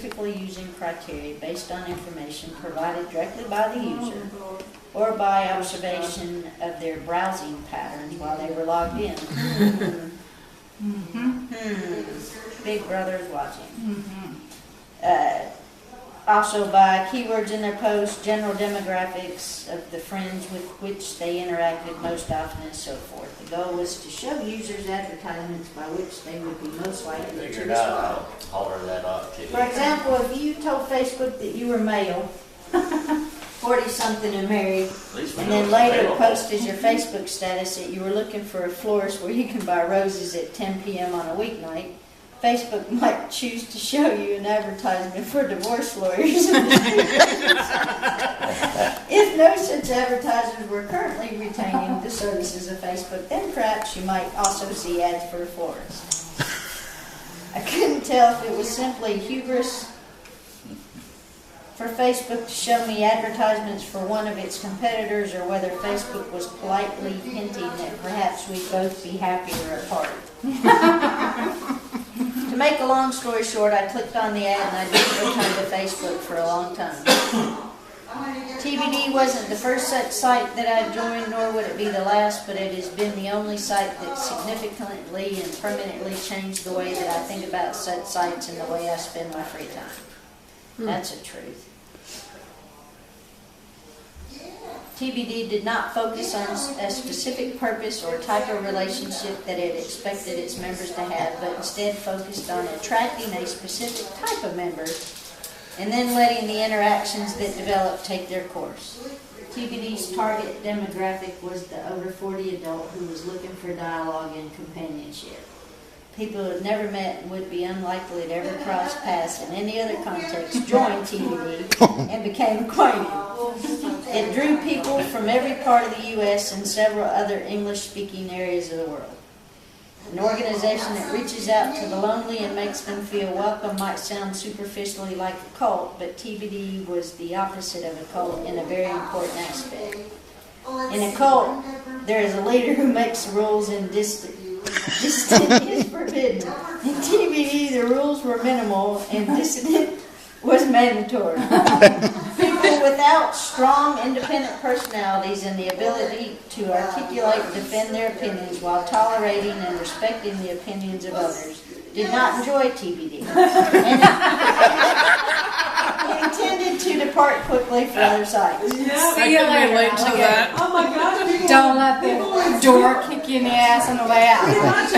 specifically using criteria based on information provided directly by the user or by observation of their browsing patterns while they were logged in. Big Brother's watching. Also by keywords in their posts, general demographics of the friends with which they interacted most often, and so forth. The goal was to show users advertisements by which they would be most likely to Figured respond. out, holler that up, kitty. For example, if you told Facebook that you were male, 40-something and married, At least we and know then it's later available. posted your Facebook status that you were looking for a florist where you can buy roses at 10 p.m. on a weeknight, Facebook might choose to show you an advertisement for divorce lawyers. If no such advertisers were currently retaining the services of Facebook, then perhaps you might also see ads for a florist. I couldn't tell if it was simply hubris for Facebook to show me advertisements for one of its competitors, or whether Facebook was politely hinting that perhaps we'd both be happier apart. To make a long story short, I clicked on the ad and I didn't return to Facebook for a long time. TBD wasn't the first such site that I joined, nor would it be the last, but it has been the only site that significantly and permanently changed the way that I think about such sites and the way I spend my free time. That's a truth. TBD did not focus on a specific purpose or type of relationship that it expected its members to have, but instead focused on attracting a specific type of member and then letting the interactions that develop take their course. TBD's target demographic was the over 40 adult who was looking for dialogue and companionship. People who had never met and would be unlikely to ever cross paths in any other context joined TBD and became acquainted. It drew people from every part of the U.S. and several other English-speaking areas of the world. An organization that reaches out to the lonely and makes them feel welcome might sound superficially like a cult, but TBD was the opposite of a cult in a very important aspect. In a cult, there is a leader who makes the rules and dissent is forbidden. In TBD, the rules were minimal and dissent was mandatory. People without strong, independent personalities and the ability to articulate and defend their opinions while tolerating and respecting the opinions of others did not enjoy TBD. And intended to depart quickly for other sites. Yeah. See you later. relate to that. Oh my gosh. People, Don't let the door kick you in the ass on the way out. You know what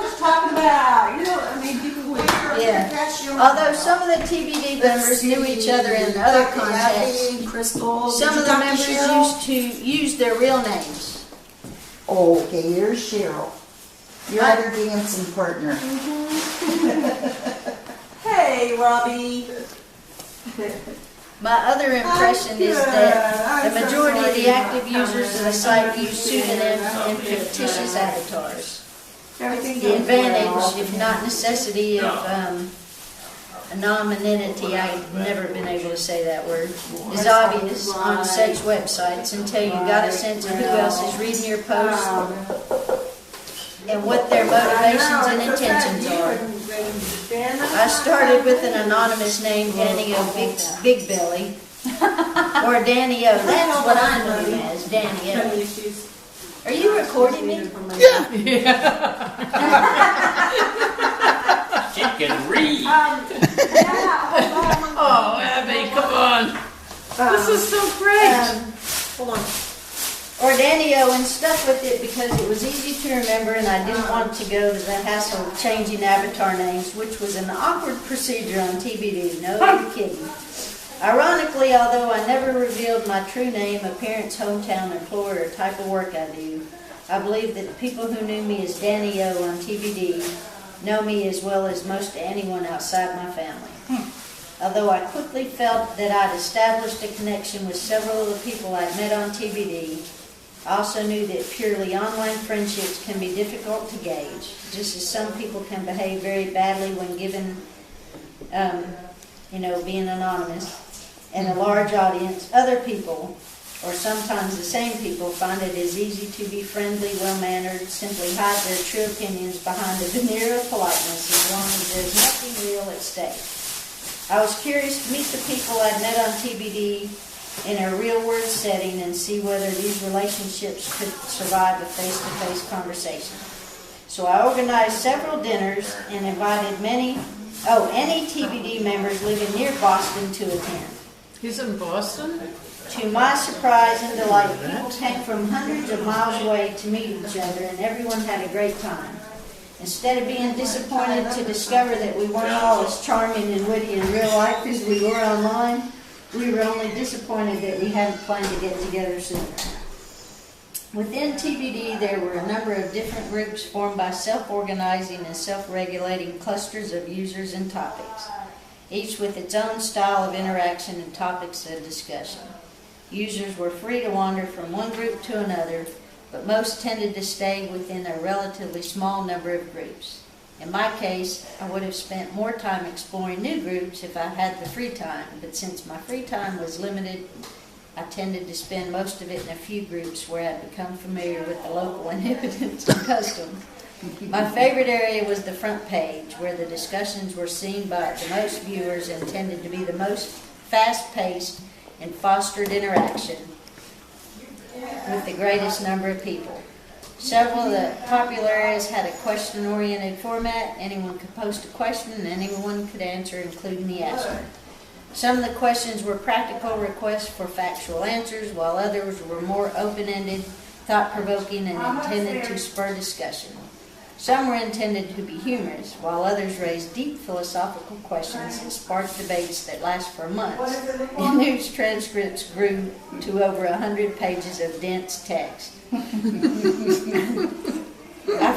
you're talking about. You know, I mean, people who Yeah. Although some of the TBD members knew each other in other contexts, Crystal. some of the members used to use their real names. Okay, here's Cheryl. Your other dancing partner. Hey, Robbie. My other impression is that the majority of the active users of the site use pseudonyms and fictitious avatars. The advantage, if not necessity, of anonymity, I've never been able to say that word, is obvious on such websites until you got a sense of who else is reading your posts and what their motivations and intentions are. I started with an anonymous name, Danny O. Big Belly, or Danny O. That's what I know him as, Danny O. Are you recording me? She can read. Oh, Abby, come on. This is so great. Hold on. Or Danny-O, and stuck with it because it was easy to remember and I didn't want to go to the hassle of changing avatar names, which was an awkward procedure on TBD, no kidding. Ironically, although I never revealed my true name, appearance, hometown, employer, or type of work I do, I believe that the people who knew me as Danny-O on TBD know me as well as most anyone outside my family. Although I quickly felt that I'd established a connection with several of the people I'd met on TBD, I also knew that purely online friendships can be difficult to gauge, just as some people can behave very badly when given, being anonymous and a large audience. Other people or sometimes the same people find it as easy to be friendly, well-mannered, simply hide their true opinions behind a veneer of politeness as long as there's nothing real at stake. I was curious to meet the people I'd met on TBD in a real-world setting and see whether these relationships could survive a face-to-face conversation. So I organized several dinners and invited any TBD members living near Boston to attend. He's in Boston? To my surprise and delight, people came from hundreds of miles away to meet each other, and everyone had a great time. Instead of being disappointed to discover that we weren't all as charming and witty in real life as we were online, we were only disappointed that we hadn't planned to get together sooner. Within TBD, there were a number of different groups formed by self-organizing and self-regulating clusters of users and topics, each with its own style of interaction and topics of discussion. Users were free to wander from one group to another, but most tended to stay within a relatively small number of groups. In my case, I would have spent more time exploring new groups if I had the free time, but since my free time was limited, I tended to spend most of it in a few groups where I'd become familiar with the local inhabitants and customs. My favorite area was the front page, where the discussions were seen by the most viewers and tended to be the most fast-paced and fostered interaction with the greatest number of people. Several of the popular areas had a question-oriented format. Anyone could post a question and anyone could answer, including the asker. Some of the questions were practical requests for factual answers, while others were more open-ended, thought-provoking, and intended to spur discussion. Some were intended to be humorous, while others raised deep philosophical questions that sparked debates that last for months. The news transcripts grew to over 100 pages of dense text. I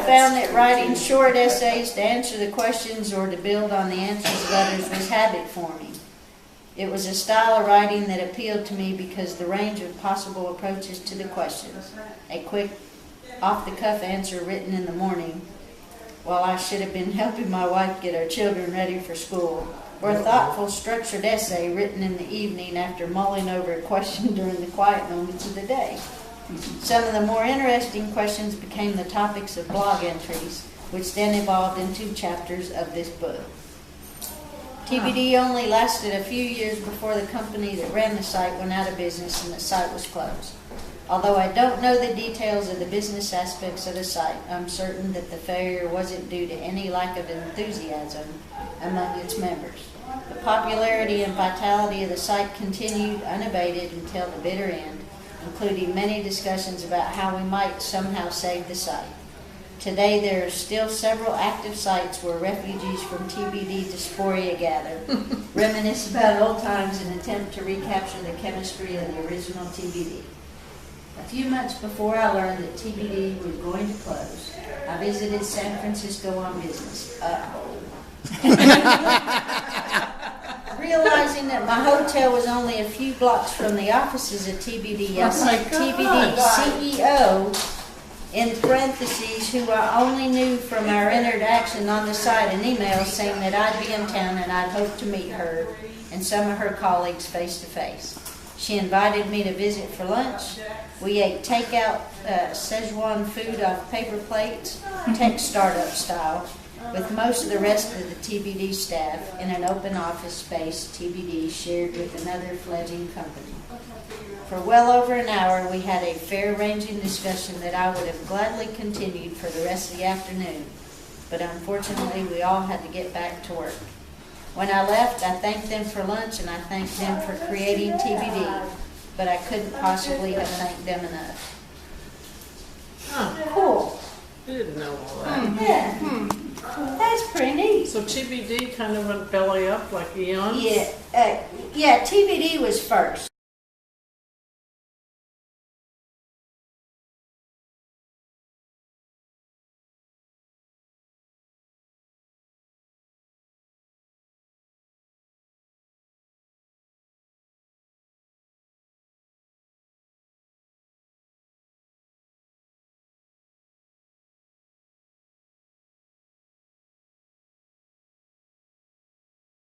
found that writing short essays to answer the questions or to build on the answers of others was habit forming. It was a style of writing that appealed to me because the range of possible approaches to the questions, a quick, off-the-cuff answer written in the morning while I should have been helping my wife get our children ready for school, or a thoughtful, structured essay written in the evening after mulling over a question during the quiet moments of the day. Some of the more interesting questions became the topics of blog entries, which then evolved into chapters of this book. TBD only lasted a few years before the company that ran the site went out of business and the site was closed. Although I don't know the details of the business aspects of the site, I'm certain that the failure wasn't due to any lack of enthusiasm among its members. The popularity and vitality of the site continued unabated until the bitter end, including many discussions about how we might somehow save the site. Today, there are still several active sites where refugees from TBD dysphoria gather, reminisce about old times, and attempt to recapture the chemistry of the original TBD. A few months before I learned that TBD was going to close, I visited San Francisco on business. Realizing that my hotel was only a few blocks from the offices of TBD, I sent TBD CEO, in parentheses, who I only knew from our interaction on the site, an email saying that I'd be in town and I'd hope to meet her and some of her colleagues face to face. She invited me to visit for lunch. We ate takeout Szechuan food off paper plates, tech startup style, with most of the rest of the TBD staff in an open office space TBD shared with another fledgling company. For well over an hour, we had a fair-ranging discussion that I would have gladly continued for the rest of the afternoon, but unfortunately we all had to get back to work. When I left, I thanked them for lunch and I thanked them for creating TBD, but I couldn't possibly have thanked them enough. Cool. I didn't know all that. Yeah. That's pretty neat. So TBD kind of went belly up like Eon? Yeah, TBD was first.